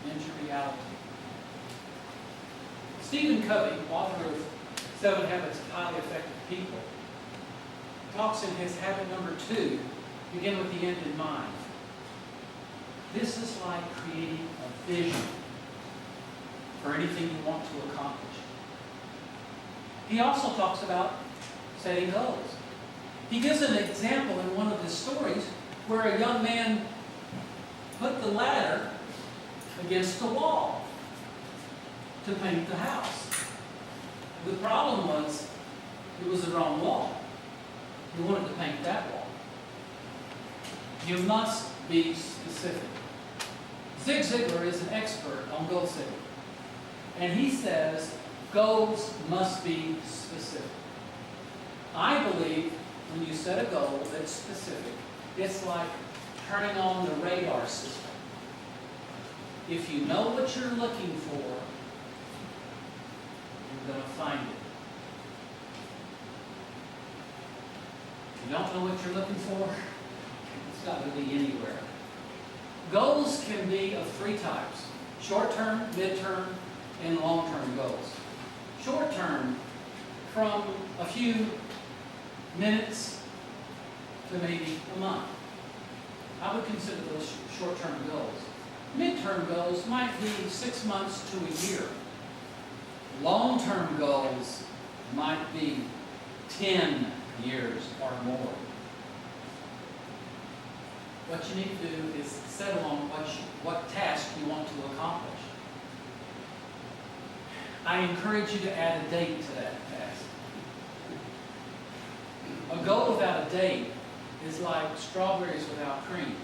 into reality. Stephen Covey, author of 7 Habits of Highly Effective People, talks in his habit number 2, begin with the end in mind. This is like creating a vision for anything you want to accomplish. He also talks about setting goals. He gives an example in one of his stories where a young man put the ladder against the wall to paint the house. The problem was, it was the wrong wall. He wanted to paint that wall. You must be specific. Zig Ziglar is an expert on goal setting. And he says, goals must be specific. I believe when you set a goal that's specific, it's like turning on the radar system. If you know what you're looking for, you're going to find it. If you don't know what you're looking for, it's not going to be anywhere. Goals can be of 3 types: short-term, mid-term, and long-term goals. Short-term, from a few minutes to maybe a month. I would consider those short-term goals. Mid-term goals might be 6 months to a year. Long-term goals might be 10 years or more. What you need to do is settle on what task you want to accomplish. I encourage you to add a date to that task. A goal without a date is like strawberries without cream.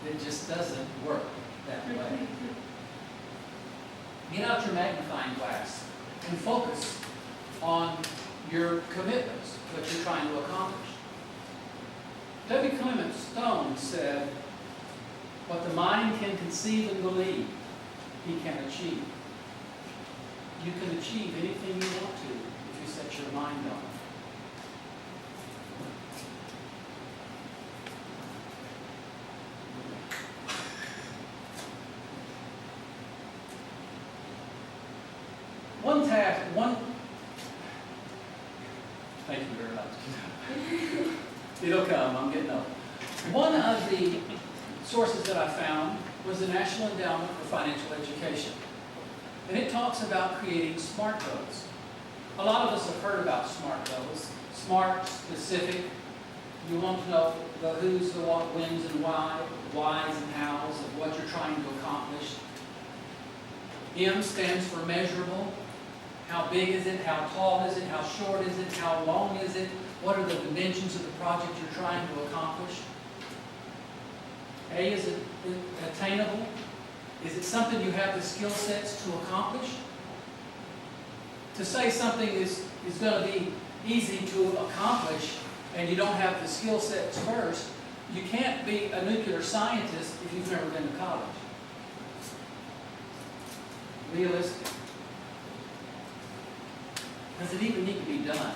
It just doesn't work that way. Get out your magnifying glass and focus on your commitments, what you're trying to accomplish. W. Clement Stone said, "What the mind can conceive and believe, he can achieve." You can achieve anything you want to if you set your mind on it. Thank you very much. It'll come, I'm getting old. One of the sources that I found was the National Endowment for Financial Education. And it talks about creating SMART goals. A lot of us have heard about SMART goals. SMART, specific. You want to know the who's, the what, whens, and why, whys and hows of what you're trying to accomplish. M stands for measurable. How big is it? How tall is it? How short is it? How long is it? What are the dimensions of the project you're trying to accomplish? A, is it attainable? Is it something you have the skill sets to accomplish? To say something is going to be easy to accomplish and you don't have the skill sets first, you can't be a nuclear scientist if you've never been to college. Realistic. Does it even need to be done?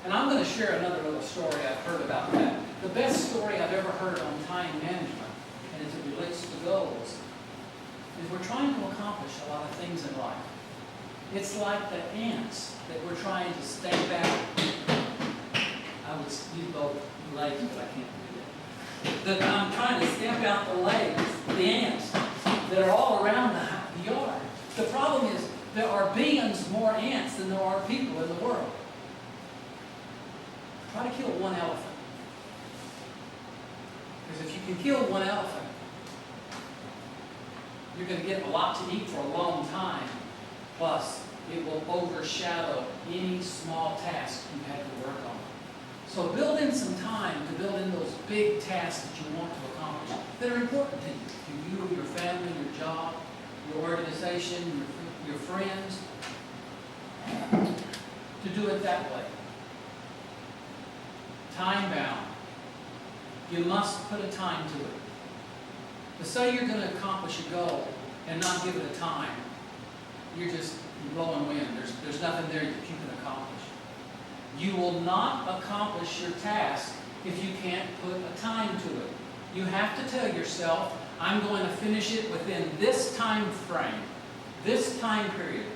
And I'm going to share another little story I've heard about that. The best story I've ever heard on time management, and as it relates to goals, is we're trying to accomplish a lot of things in life. It's like the ants that we're trying to stamp out. I would use both legs, but I can't do that. I'm trying to stamp out the legs, the ants, that are all around the yard. The problem is there are billions more ants than there are people in the world. Try to kill one elephant. Because if you can kill one elephant, you're going to get a lot to eat for a long time. Plus, it will overshadow any small task you have to work on. So build in some time to build in those big tasks that you want to accomplish that are important to you, your family, your job, your organization, your friends. To do it that way. Time bound. You must put a time to it. To say you're going to accomplish a goal and not give it a time, you're just blowing wind. There's nothing there that you can accomplish. You will not accomplish your task if you can't put a time to it. You have to tell yourself, I'm going to finish it within this time frame, this time period.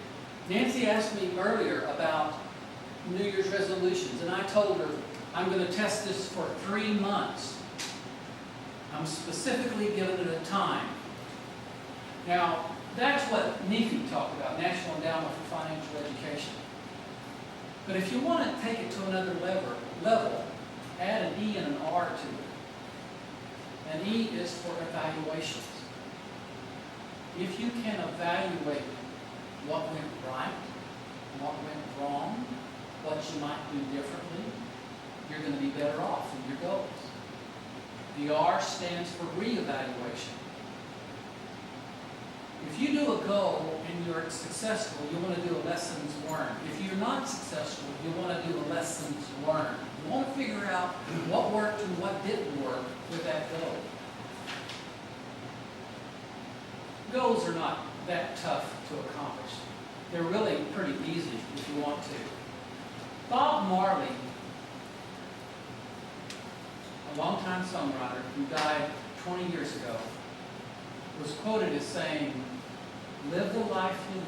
Nancy asked me earlier about New Year's resolutions, and I told her I'm going to test this for 3 months. I'm specifically giving it a time. Now, that's what NEFI talked about, National Endowment for Financial Education. But if you want to take it to another level, add an E and an R to it. An E is for evaluations. If you can evaluate what went right, what went wrong, what you might do differently, you're going to be better off in your goals. The R stands for reevaluation. If you do a goal and you're successful, you want to do a lessons learned. If you're not successful, you want to do a lessons learned. You want to figure out what worked and what didn't work with that goal. Goals are not that tough to accomplish. They're really pretty easy if you want to. Bob Marley, a longtime songwriter who died 20 years ago, was quoted as saying, "Live the life you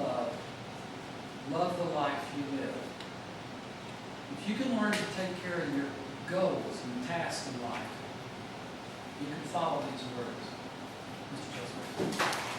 love the life you live." If you can learn to take care of your goals and tasks in life, you can follow these words. Mr. Toastmaster.